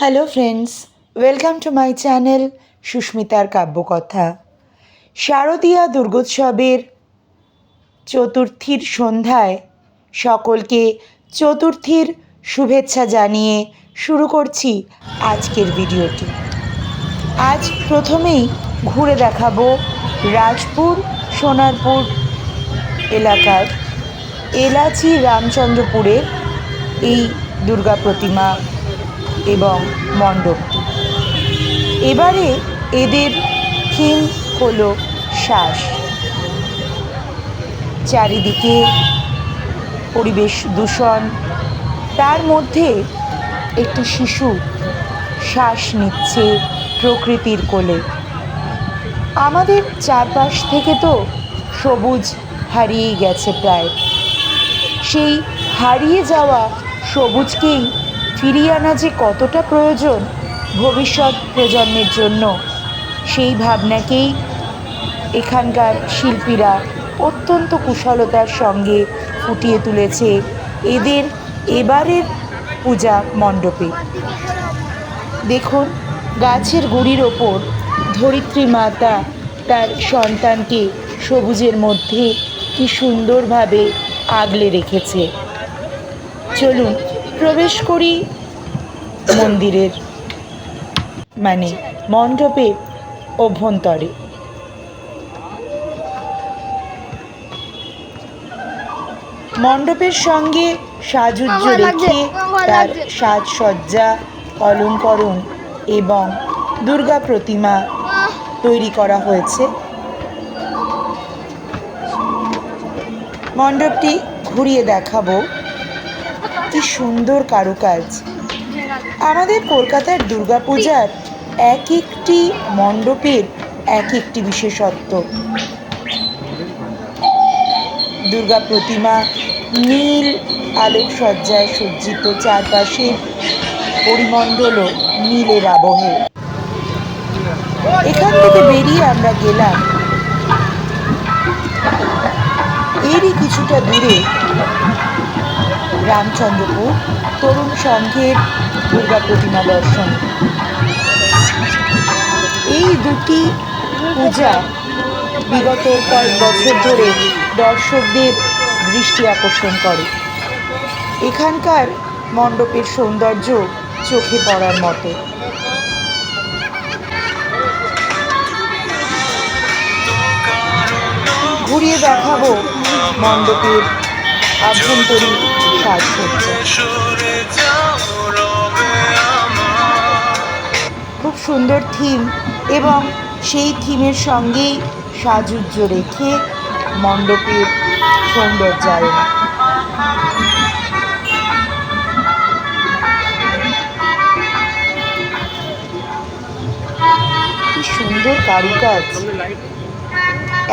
Hello friends, welcome to my channel সুস্মিতার কাব্যকথা। শারদীয়া দুর্গোৎসবের চতুর্থীর সন্ধ্যায় সকলকে চতুর্থীর শুভেচ্ছা জানিয়ে শুরু করছি আজকের ভিডিওটি। আজ প্রথমেই ঘুরে দেখাবো রাজপুর সোনারপুর এলাকার এলাচি রামচন্দ্রপুরের এই দুর্গা প্রতিমা এবং মণ্ডপটি। এবারে এদের থিম হলো শ্বাস। চারিদিকে পরিবেশ দূষণ, তার মধ্যে একটি শিশু শ্বাস নিচ্ছে প্রকৃতির কোলে। আমাদের চারপাশ থেকে তো সবুজ হারিয়েই গেছে প্রায়। সেই হারিয়ে যাওয়া সবুজকেই ফিরিয়ে আনা যে কতটা প্রয়োজন ভবিষ্যৎ প্রজন্মের জন্য, সেই ভাবনাকেই এখানকার শিল্পীরা অত্যন্ত কুশলতার সঙ্গে ফুটিয়ে তুলেছে এদের এবারের পূজা মণ্ডপে। দেখুন, গাছের গুঁড়ির ওপর ধরিত্রী মাতা তার সন্তানকে সবুজের মধ্যে কি সুন্দরভাবে আগলে রেখেছে। চলুন প্রবেশ করি মন্দিরের মণ্ডপের অভ্যন্তরে। মণ্ডপের সঙ্গে সাজুজ্য রেখে তার সাজসজ্জা, অলঙ্করণ এবং দুর্গা প্রতিমা তৈরি করা হয়েছে। মণ্ডপটি ঘুরিয়ে দেখাবো, কি সুন্দর কারুকাজ। আমাদের কলকাতার দুর্গাপূজার এক একটি মণ্ডপের এক একটি বিশেষত্ব। দুর্গা প্রতিমা নীল আলোকসজ্জায় সজ্জিত, চারপাশের পরিমণ্ডলও নীলের আবহে। এখান থেকে বেরিয়ে আমরা গেলাম এরই কিছুটা দূরে রামচন্দ্রপুর তরুণ সংঘের দুর্গা প্রতিমা দর্শন। এই দুটি পূজা বিগত কয়েক বছর ধরে দর্শকদের দৃষ্টি আকর্ষণ করে। এখানকার মণ্ডপের সৌন্দর্য চোখে পড়ার মতো। ঘুরিয়ে দেখাবো মণ্ডপের আভ্যন্তরীণ সাজসজ্জা। খুব সুন্দর থিম এবং সেই থিমের সঙ্গেই সাজুজ্য রেখে মণ্ডপের সৌন্দর্যায়ন। কি সুন্দর কারুকাজ।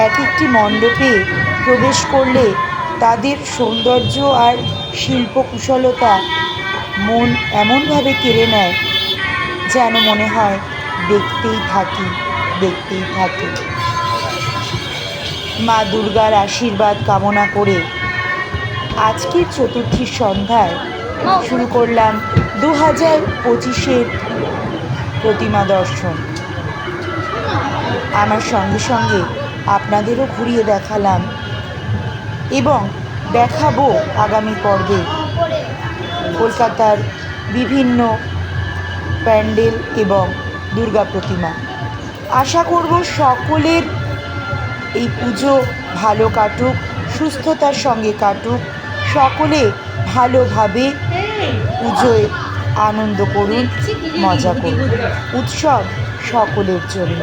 এক একটি মণ্ডপে প্রবেশ করলে তাদের সৌন্দর্য আর শিল্পকুশলতা মন এমনভাবে কেড়ে নেয় যেন মনে হয় দেখতেই থাকি। মা দুর্গার আশীর্বাদ কামনা করে আজকের চতুর্থীর সন্ধ্যায় শুরু করলাম 2025-এর প্রতিমা দর্শন। আমার সঙ্গে সঙ্গে আপনাদেরও ঘুরিয়ে দেখালাম এবং দেখাবো আগামী পর্বে কলকাতার বিভিন্ন প্যান্ডেল এবং দুর্গা প্রতিমা। আশা করব সকলের এই পুজো ভালো কাটুক, সুস্থতার সঙ্গে কাটুক, সকলে ভালোভাবে পুজোয় আনন্দ করুন, মজা করুন। উৎসব সকলের জন্য।